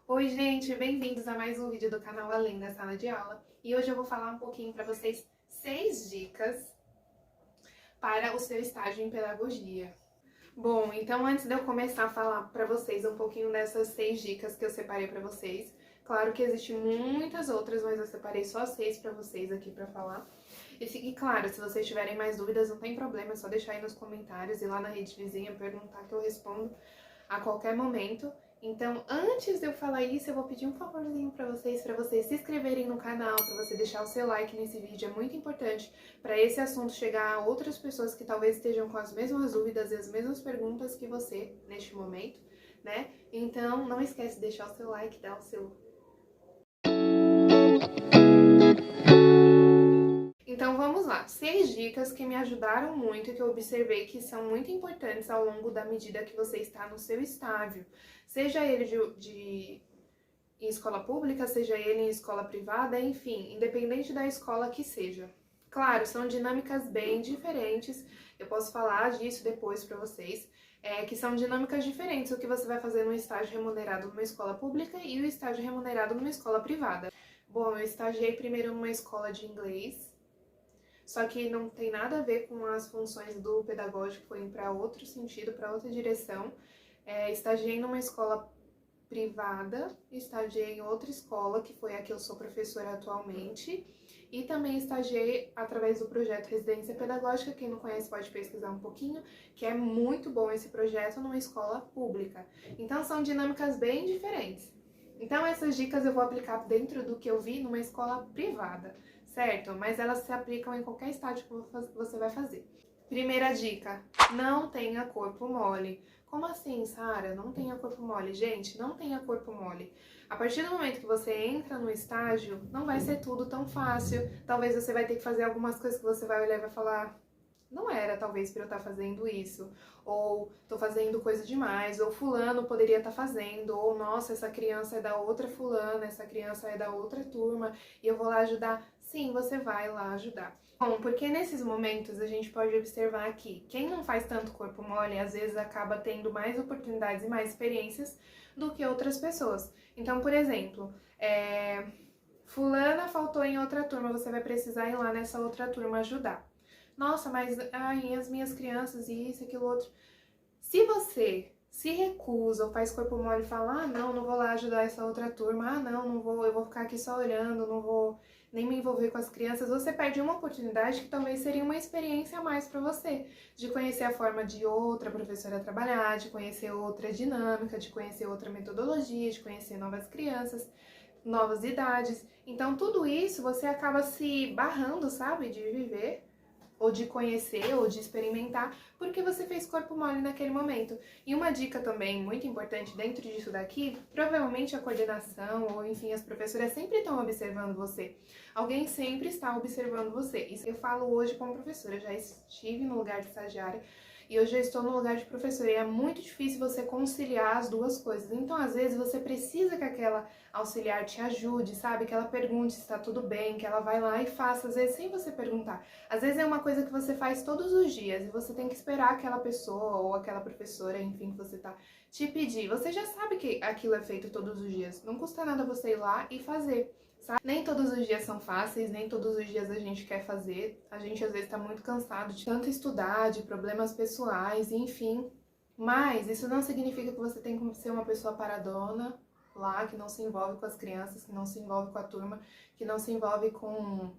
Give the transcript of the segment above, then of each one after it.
Oi, gente, bem-vindos a mais um vídeo do canal Além da Sala de Aula. E hoje eu vou falar um pouquinho para vocês 6 dicas para o seu estágio em pedagogia. Bom, então antes de eu começar a falar para vocês um pouquinho dessas 6 dicas que eu separei para vocês, claro que existem muitas outras, mas eu separei só 6 para vocês aqui para falar. E claro, se vocês tiverem mais dúvidas, não tem problema, é só deixar aí nos comentários e lá na rede vizinha perguntar que eu respondo a qualquer momento. Então, antes de eu falar isso, eu vou pedir um favorzinho para vocês se inscreverem no canal, para você deixar o seu like nesse vídeo, é muito importante para esse assunto chegar a outras pessoas que talvez estejam com as mesmas dúvidas e as mesmas perguntas que você neste momento, né? Então, não esquece de deixar o seu like, dar o seu... Então vamos lá, 6 dicas que me ajudaram muito e que eu observei que são muito importantes ao longo da medida que você está no seu estágio. Seja ele em escola pública, seja ele em escola privada, enfim, independente da escola que seja. Claro, são dinâmicas bem diferentes, eu posso falar disso depois para vocês, que são dinâmicas diferentes o que você vai fazer no estágio remunerado numa escola pública e o estágio remunerado numa escola privada. Bom, eu estagiei primeiro numa escola de inglês, só que não tem nada a ver com as funções do pedagógico, foi para outro sentido, para outra direção. Estagiei numa escola privada, estagiei em outra escola, que foi a que eu sou professora atualmente, e também estagiei através do projeto Residência Pedagógica, quem não conhece pode pesquisar um pouquinho, que é muito bom esse projeto numa escola pública. Então são dinâmicas bem diferentes. Então essas dicas eu vou aplicar dentro do que eu vi numa escola privada, certo? Mas elas se aplicam em qualquer estágio que você vai fazer. Primeira dica, não tenha corpo mole. Como assim, Sara? Não tenha corpo mole. Gente, não tenha corpo mole. A partir do momento que você entra no estágio, não vai ser tudo tão fácil. Talvez você vai ter que fazer algumas coisas que você vai olhar e vai falar: não era talvez para eu estar fazendo isso, ou tô fazendo coisa demais, ou fulano poderia estar fazendo, ou nossa, essa criança é da outra fulana, essa criança é da outra turma, e eu vou lá ajudar. Sim, você vai lá ajudar. Bom, porque nesses momentos a gente pode observar que quem não faz tanto corpo mole, às vezes acaba tendo mais oportunidades e mais experiências do que outras pessoas. Então, por exemplo, fulana faltou em outra turma, você vai precisar ir lá nessa outra turma ajudar. Nossa, mas ai, as minhas crianças e isso, aquilo, outro. Se você se recusa ou faz corpo mole e fala: ah, não vou lá ajudar essa outra turma, ah, não vou, eu vou ficar aqui só olhando, não vou nem me envolver com as crianças, você perde uma oportunidade que talvez seria uma experiência a mais para você, de conhecer a forma de outra professora trabalhar, de conhecer outra dinâmica, de conhecer outra metodologia, de conhecer novas crianças, novas idades. Então, tudo isso você acaba se barrando, sabe, de viver ou de conhecer, ou de experimentar, porque você fez corpo mole naquele momento. E uma dica também muito importante dentro disso daqui, provavelmente a coordenação, ou enfim, as professoras sempre estão observando você. Alguém sempre está observando você. Isso eu falo hoje como professora, já estive no lugar de estagiária, e hoje eu estou no lugar de professora, e é muito difícil você conciliar as duas coisas. Então, às vezes, você precisa que aquela auxiliar te ajude, sabe? Que ela pergunte se está tudo bem, que ela vai lá e faça, às vezes, sem você perguntar. Às vezes é uma coisa que você faz todos os dias, e você tem que esperar aquela pessoa, ou aquela professora, enfim, que você tá, te pedir. Você já sabe que aquilo é feito todos os dias. Não custa nada você ir lá e fazer. Sabe? Nem todos os dias são fáceis, nem todos os dias a gente quer fazer. A gente às vezes tá muito cansado de tanto estudar, de problemas pessoais, enfim. Mas isso não significa que você tem que ser uma pessoa paradona lá, que não se envolve com as crianças, que não se envolve com a turma, que não se envolve com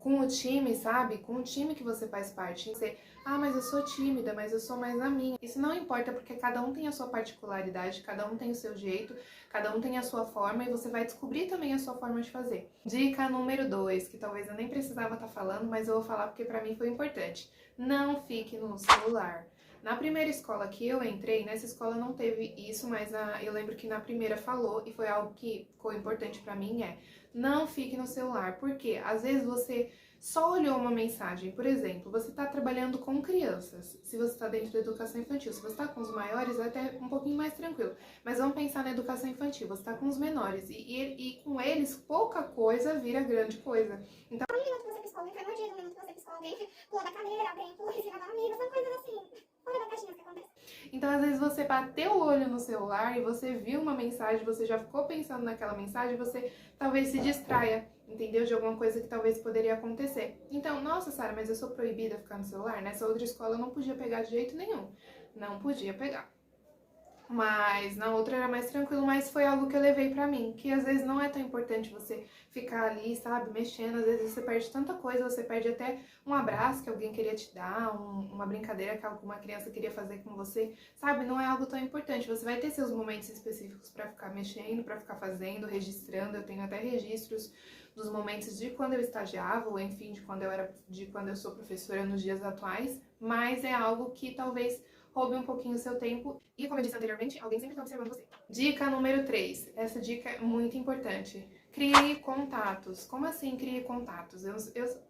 o time, sabe? Com o time que você faz parte. Você, ah, mas eu sou tímida, mas eu sou mais na minha. Isso não importa, porque cada um tem a sua particularidade, cada um tem o seu jeito, cada um tem a sua forma, e você vai descobrir também a sua forma de fazer. Dica número 2, que talvez eu nem precisava estar falando, mas eu vou falar porque pra mim foi importante. Não fique no celular. Na primeira escola que eu entrei, nessa escola não teve isso, mas eu lembro que na primeira falou, e foi algo que ficou importante pra mim, não fique no celular, porque às vezes você só olhou uma mensagem. Por exemplo, você está trabalhando com crianças, se você está dentro da educação infantil. Se você está com os maiores, é até um pouquinho mais tranquilo. Mas vamos pensar na educação infantil, você está com os menores, e com eles pouca coisa vira grande coisa. Então, psicólogo entrando no dia, no minuto que você piscou, alguém pulou da cadeira, alguém pulou em cima da amiga, são coisas assim, fora da caixinha que acontece. Então, às vezes, você bateu o olho no celular e você viu uma mensagem, você já ficou pensando naquela mensagem, você talvez se distraia, entendeu? De alguma coisa que talvez poderia acontecer. Então, nossa, Sara, mas eu sou proibida a ficar no celular? Nessa outra escola eu não podia pegar de jeito nenhum. Não podia pegar. Mas na outra era mais tranquilo, mas foi algo que eu levei pra mim, que às vezes não é tão importante você ficar ali, sabe, mexendo, às vezes você perde tanta coisa, você perde até um abraço que alguém queria te dar, uma brincadeira que alguma criança queria fazer com você, sabe, não é algo tão importante, você vai ter seus momentos específicos pra ficar mexendo, pra ficar fazendo, registrando, eu tenho até registros dos momentos de quando eu estagiava, ou enfim, de quando eu sou professora nos dias atuais, mas é algo que talvez roube um pouquinho o seu tempo e, como eu disse anteriormente, alguém sempre está observando você. Dica número 3. Essa dica é muito importante. Crie contatos. Como assim crie contatos?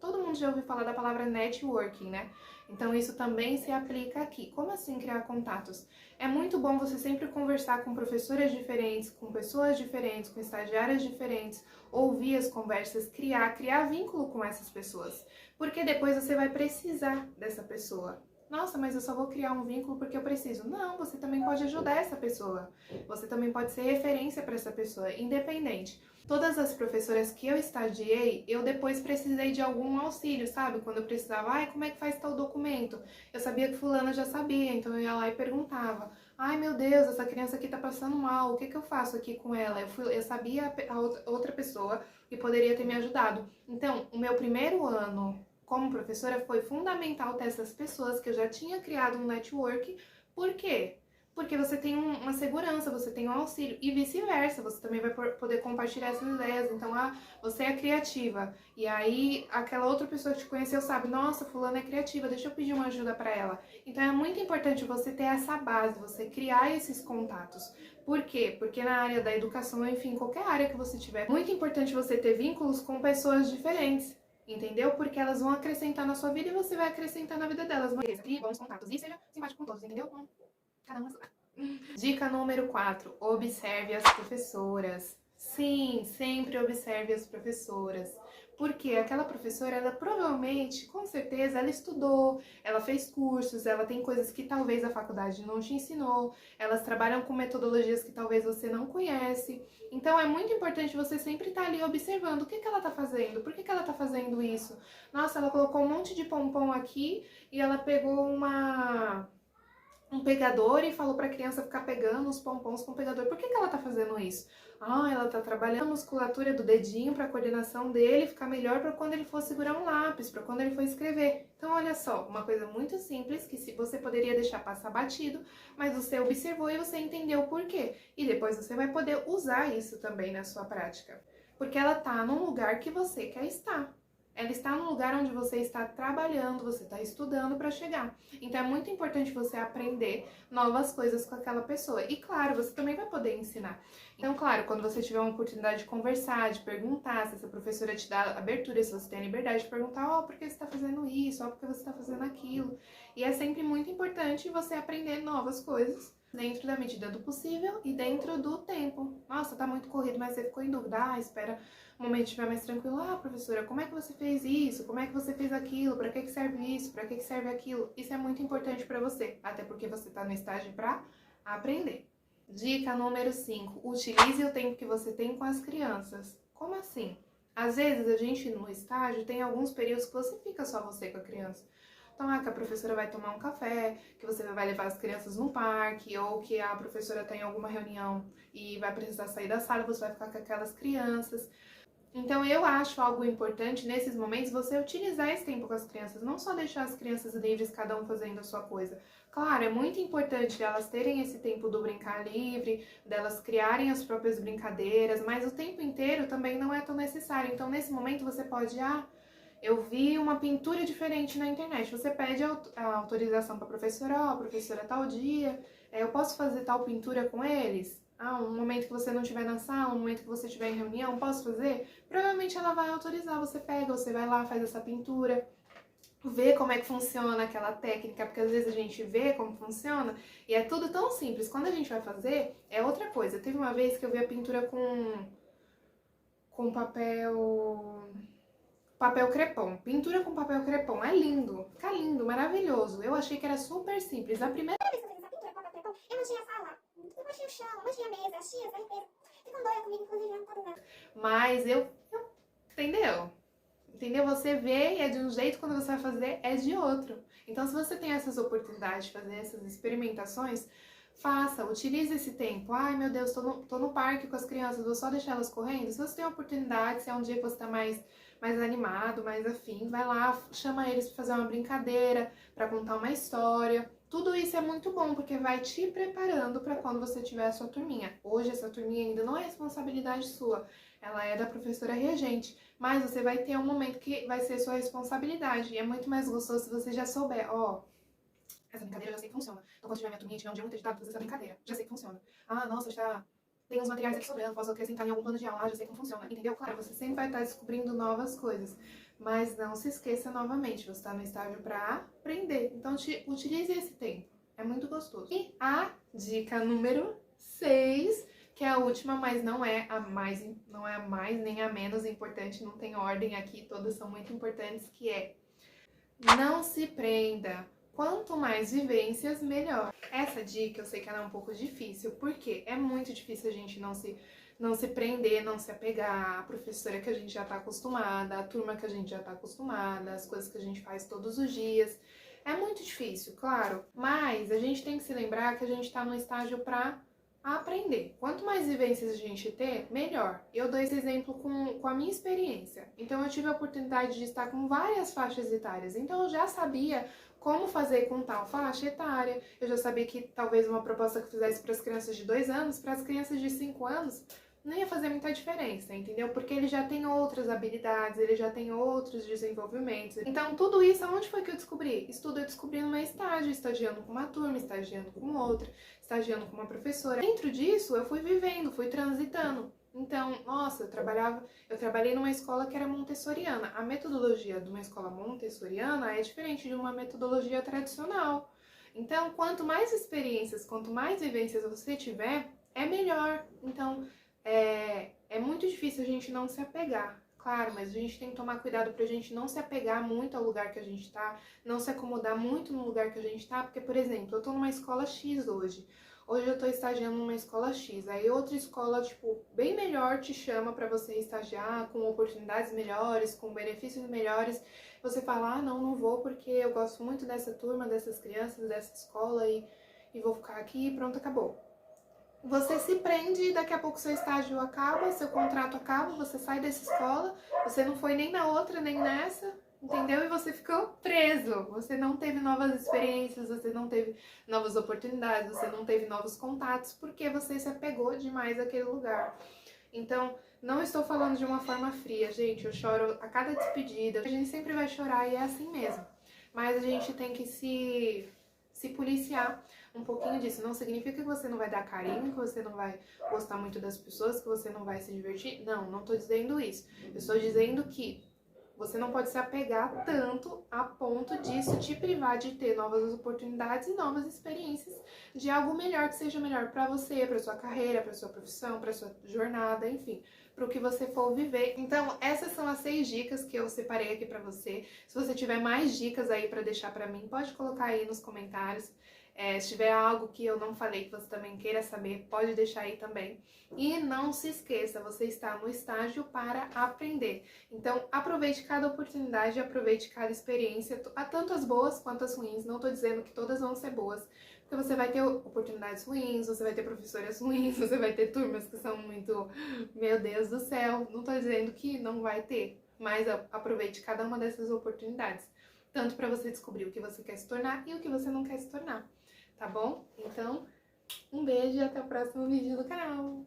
Todo mundo já ouviu falar da palavra networking, né? Então isso também se aplica aqui. Como assim criar contatos? É muito bom você sempre conversar com professoras diferentes, com pessoas diferentes, com estagiárias diferentes, ouvir as conversas, criar vínculo com essas pessoas. Porque depois você vai precisar dessa pessoa. Nossa, mas eu só vou criar um vínculo porque eu preciso. Não, você também pode ajudar essa pessoa. Você também pode ser referência para essa pessoa, independente. Todas as professoras que eu estagiei, eu depois precisei de algum auxílio, sabe? Quando eu precisava, ai, como é que faz tal documento? Eu sabia que fulana já sabia, então eu ia lá e perguntava. Ai, meu Deus, essa criança aqui tá passando mal, o que que eu faço aqui com ela? Eu sabia a outra pessoa que poderia ter me ajudado. Então, o meu primeiro ano como professora, foi fundamental ter essas pessoas que eu já tinha criado um network. Por quê? Porque você tem uma segurança, você tem um auxílio e vice-versa, você também vai poder compartilhar essas ideias. Então, você é criativa e aí aquela outra pessoa que te conheceu sabe, nossa, fulana é criativa, deixa eu pedir uma ajuda para ela. Então, é muito importante você ter essa base, você criar esses contatos. Por quê? Porque na área da educação, enfim, qualquer área que você tiver, é muito importante você ter vínculos com pessoas diferentes. Entendeu? Porque elas vão acrescentar na sua vida e você vai acrescentar na vida delas. Beleza, crie bons contatos e seja simpático com todos, entendeu? Cada um na sua. Dica número 4. Observe as professoras. Sim, sempre observe as professoras. Porque aquela professora, ela provavelmente, com certeza, ela estudou, ela fez cursos, ela tem coisas que talvez a faculdade não te ensinou, elas trabalham com metodologias que talvez você não conhece. Então é muito importante você sempre estar ali observando o que ela está fazendo, por que ela está fazendo isso. Nossa, ela colocou um monte de pompom aqui e ela pegou um pegador e falou para a criança ficar pegando os pompons com o pegador. Por que ela tá fazendo isso? Ah, ela tá trabalhando a musculatura do dedinho para a coordenação dele ficar melhor para quando ele for segurar um lápis, para quando ele for escrever. Então, olha só, uma coisa muito simples que você poderia deixar passar batido, mas você observou e você entendeu o porquê. E depois você vai poder usar isso também na sua prática. Porque ela tá num lugar que você quer estar. Ela está no lugar onde você está trabalhando, você está estudando para chegar. Então é muito importante você aprender novas coisas com aquela pessoa. E claro, você também vai poder ensinar. Então, claro, quando você tiver uma oportunidade de conversar, de perguntar, se essa professora te dá abertura, se você tem a liberdade de perguntar, ó, por que você está fazendo isso, ó, por que você está fazendo aquilo. E é sempre muito importante você aprender novas coisas dentro da medida do possível e dentro do tempo. Nossa, tá muito corrido, mas você ficou em dúvida. Ah, espera um momento estiver mais tranquilo. Ah, professora, como é que você fez isso? Como é que você fez aquilo? Para que serve isso? Para que serve aquilo? Isso é muito importante para você, até porque você está no estágio para aprender. Dica número 5. Utilize o tempo que você tem com as crianças. Como assim? Às vezes a gente no estágio tem alguns períodos que você fica só você com a criança. Então, que a professora vai tomar um café, que você vai levar as crianças no parque, ou que a professora tem alguma reunião e vai precisar sair da sala, você vai ficar com aquelas crianças. Então, eu acho algo importante nesses momentos você utilizar esse tempo com as crianças, não só deixar as crianças livres, cada um fazendo a sua coisa. Claro, é muito importante elas terem esse tempo do brincar livre, delas criarem as próprias brincadeiras, mas o tempo inteiro também não é tão necessário. Então, nesse momento, você pode, eu vi uma pintura diferente na internet. Você pede a autorização para a professora, professora, tal dia, eu posso fazer tal pintura com eles? Um momento que você não estiver na sala, um momento que você estiver em reunião, posso fazer? Provavelmente ela vai autorizar, você pega, você vai lá, faz essa pintura, vê como é que funciona aquela técnica, porque às vezes a gente vê como funciona e é tudo tão simples. Quando a gente vai fazer, é outra coisa. Teve uma vez que eu vi a pintura com papel... papel crepom. Pintura com papel crepom. É lindo. Fica lindo, maravilhoso. Eu achei que era super simples. A primeira vez que eu fiz essa pintura com papel crepom, eu manchei a sala, eu manchei o chão, eu manchei a mesa, as tias da limpeza ficam doidas comigo, inclusive, não tá dando. Mas entendeu? Entendeu? Você vê e é de um jeito, quando você vai fazer é de outro. Então, se você tem essas oportunidades de fazer essas experimentações, faça, utilize esse tempo. Ai, meu Deus, tô no parque com as crianças, vou só deixar elas correndo. Se você tem a oportunidade, se é um dia que você tá mais animado, mais afim, vai lá, chama eles para fazer uma brincadeira, para contar uma história. Tudo isso é muito bom, porque vai te preparando para quando você tiver a sua turminha. Hoje, essa turminha ainda não é responsabilidade sua, ela é da professora regente, mas você vai ter um momento que vai ser sua responsabilidade, e é muito mais gostoso se você já souber, ó, essa brincadeira eu já sei que funciona. Então, quando tiver minha turminha, tiver um dia muito agitado, fazer essa brincadeira, já sei que funciona. Ah, nossa, tem uns materiais aqui sobrando, posso acrescentar em algum plano de aula, já sei como funciona, entendeu? Claro, você sempre vai estar descobrindo novas coisas, mas não se esqueça novamente, você está no estágio para aprender, então utilize esse tempo, é muito gostoso. E a dica número 6, que é a última, mas não é a mais nem a menos importante, não tem ordem aqui, todas são muito importantes, que é: não se prenda. Quanto mais vivências, melhor. Essa dica eu sei que ela é um pouco difícil, porque é muito difícil a gente não se prender, não se apegar à professora que a gente já tá acostumada, à turma que a gente já tá acostumada, às coisas que a gente faz todos os dias. É muito difícil, claro, mas a gente tem que se lembrar que a gente tá no estágio pra aprender. Quanto mais vivências a gente ter, melhor. Eu dou esse exemplo com a minha experiência. Então, eu tive a oportunidade de estar com várias faixas etárias. Então, eu já sabia como fazer com tal faixa etária. Eu já sabia que talvez uma proposta que eu fizesse para as crianças de 2 anos, para as crianças de 5 anos, não ia fazer muita diferença, entendeu? Porque ele já tem outras habilidades, ele já tem outros desenvolvimentos. Então, tudo isso, aonde foi que eu descobri? Eu descobri no meu estágio, estagiando com uma turma, estagiando com outra, estagiando com uma professora. Dentro disso, eu fui vivendo, fui transitando. Então, nossa, eu trabalhei numa escola que era montessoriana. A metodologia de uma escola montessoriana é diferente de uma metodologia tradicional. Então, quanto mais experiências, quanto mais vivências você tiver, é melhor. Então, é muito difícil a gente não se apegar, claro, mas a gente tem que tomar cuidado pra gente não se apegar muito ao lugar que a gente tá, não se acomodar muito no lugar que a gente tá, porque, por exemplo, eu tô numa escola X hoje. Hoje eu tô estagiando numa escola X, aí outra escola, tipo, bem melhor te chama pra você estagiar, com oportunidades melhores, com benefícios melhores. Você fala, ah, não vou porque eu gosto muito dessa turma, dessas crianças, dessa escola e vou ficar aqui e pronto, acabou. Você se prende, daqui a pouco seu estágio acaba, seu contrato acaba, você sai dessa escola, você não foi nem na outra, nem nessa, entendeu? E você ficou preso, você não teve novas experiências, você não teve novas oportunidades, você não teve novos contatos, porque você se apegou demais àquele lugar. Então, não estou falando de uma forma fria, gente, eu choro a cada despedida, a gente sempre vai chorar e é assim mesmo. Mas a gente tem que se policiar um pouquinho disso. Não significa que você não vai dar carinho, que você não vai gostar muito das pessoas, que você não vai se divertir. Não tô dizendo isso. Eu estou dizendo que você não pode se apegar tanto a ponto disso te privar de ter novas oportunidades e novas experiências de algo melhor, que seja melhor para você, para sua carreira, para sua profissão, para sua jornada, enfim, para o que você for viver. Então, essas são as 6 dicas que eu separei aqui para você. Se você tiver mais dicas aí para deixar para mim, pode colocar aí nos comentários. Se tiver algo que eu não falei que você também queira saber, pode deixar aí também. E não se esqueça, você está no estágio para aprender. Então, aproveite cada oportunidade, aproveite cada experiência, tanto as boas quanto as ruins. Não estou dizendo que todas vão ser boas, porque você vai ter oportunidades ruins, você vai ter professoras ruins, você vai ter turmas que são muito, meu Deus do céu. Não estou dizendo que não vai ter, mas aproveite cada uma dessas oportunidades. Tanto para você descobrir o que você quer se tornar e o que você não quer se tornar. Tá bom? Então, um beijo e até o próximo vídeo do canal.